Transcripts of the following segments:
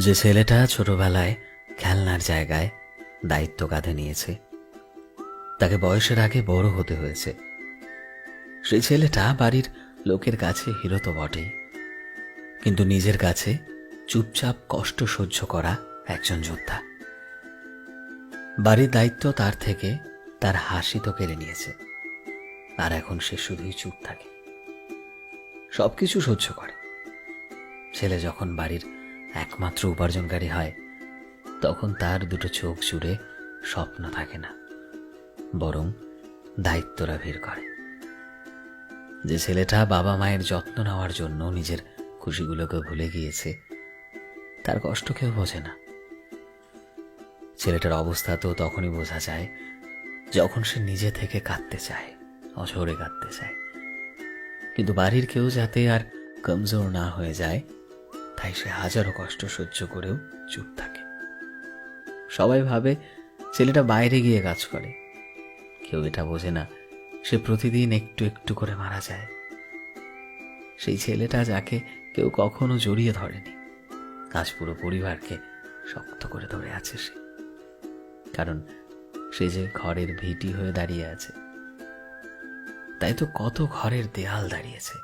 যে ছেলেটা ছোটবেলায় খেলনার জায়গায় দায়িত্ব কাঁধে নিয়েছে, তাকে বয়সের আগে বড় হতে হয়েছে। সেই ছেলেটা বাড়ির লোকের কাছে হিরো তো বটেই, কিন্তু নিজের কাছে চুপচাপ কষ্ট সহ্য করা একজন যোদ্ধা। বাড়ির দায়িত্ব তার থেকে তার হাসি তো কেড়ে নিয়েছে, আর এখন সে শুধুই চুপ থাকে, সবকিছু সহ্য করে। ছেলে যখন বাড়ির একমাত্র উপার্জনকারী হয়, তখন তার দুটো চোখ জুড়ে স্বপ্ন থাকে না, বরং দায়িত্বরা ভিড় করে। যে ছেলেটা বাবা মায়ের যত্ন নেওয়ার জন্য নিজের খুশিগুলোকে ভুলে গিয়েছে, তার কষ্ট কেউ বোঝে না। ছেলেটার অবস্থা তো তখনই বোঝা যায় যখন সে নিজে থেকে কাঁদতে চায়, অঝরে কাঁদতে চায়। কিন্তু বাড়ির কেউ যাতে আর কমজোর না হয়ে যায়, তাই সে হাজারো কষ্ট সহ্য করেও চুপ থাকে। সবাই ভাবে ছেলেটা বাইরে গিয়ে কাজ করে, কেউ এটা বোঝে না সে প্রতিদিন একটু একটু করে মারা যায়। সেই ছেলেটা যাকে কেউ কখনো জড়িয়ে ধরেনি, আজ পুরো পরিবারকে শক্ত করে ধরে আছে সে, কারণ সে যে ঘরের ভিটি হয়ে দাঁড়িয়ে আছে। তাই তো কত ঘরের দেয়াল দাঁড়িয়েছে,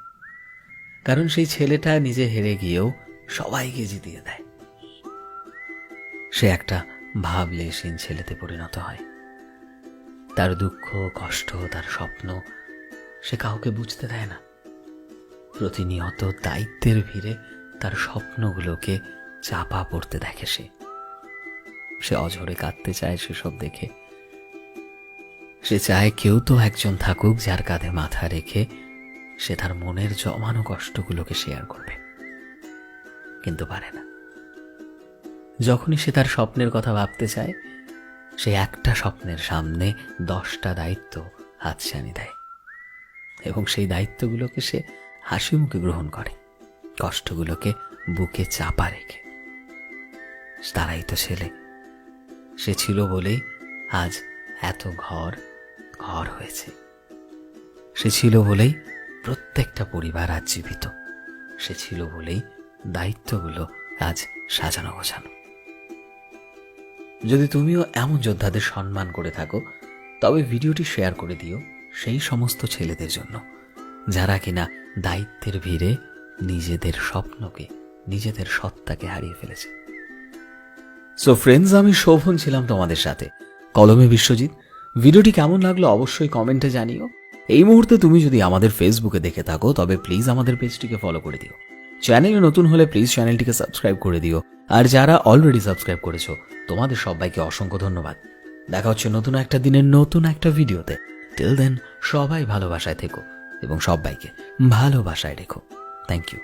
কারণ সেই ছেলেটা নিজে হেরে গিয়েও সবাইকে জিতিয়ে দেয়। সে একটা ভাবলেশীন ছেলেতে পরিণত হয়। তার দুঃখ, কষ্ট, তার স্বপ্ন সে কাউকে বুঝতে দেয় না। প্রতিনিয়ত দায়িত্বের ভিড়ে তার স্বপ্নগুলোকে চাপা পড়তে দেখে সে অঝরে কাঁদতে চায় সেসব দেখে। সে চায় কেউ তো একজন থাকুক যার কাঁধে মাথা রেখে সে তার মনের জমানো কষ্টগুলোকে শেয়ার করবে, কিন্তু পারে না। যখনই সে তার স্বপ্নের কথা ভাবতে চায়, সে একটা স্বপ্নের সামনে 10টা দায়িত্ব হাতছানি দেয়, এবং সেই দায়িত্বগুলোকে সে হাসি মুখে গ্রহণ করে, কষ্টগুলোকে বুকে চাপা রেখে। তারাই তো ছেলে। সে ছিল বলেই আজ এত ঘর ঘর হয়েছে। সে ছিল বলেই প্রত্যেকটা পরিবার আজ জীবিত। সে ছিল বলেই দায়িত্বগুলো আজ সাজানো গোছানো। যদি তুমিও এমন যোদ্ধাদের সম্মান করে থাকো, তবে ভিডিওটি শেয়ার করে দিও সেই সমস্ত ছেলেদের জন্য যারা কিনা দায়িত্বের ভিড়ে নিজেদের স্বপ্নকে, নিজেদের সত্তাকে হারিয়ে ফেলেছে। সো ফ্রেন্ডস, আমি শোভন ছিলাম তোমাদের সাথে, কলমে বিশ্বজিৎ। ভিডিওটি কেমন লাগলো অবশ্যই কমেন্টে জানিও। এই মুহূর্তে তুমি যদি আমাদের ফেসবুকে দেখে থাকো, তবে প্লিজ আমাদের পেজটিকে ফলো করে দিও। চ্যানেলে নতুন হলে প্লিজ চ্যানেলটিকে সাবস্ক্রাইব করে দিও। আর যারা অলরেডি সাবস্ক্রাইব করেছো, তোমাদের সবাইকে অসংখ্য ধন্যবাদ। দেখা হচ্ছে নতুন একটা দিনের নতুন একটা ভিডিওতে। টিল দেন সবাই ভালোবাসায় থেকো এবং সবাইকে ভালোবাসায় রেখো। Thank you.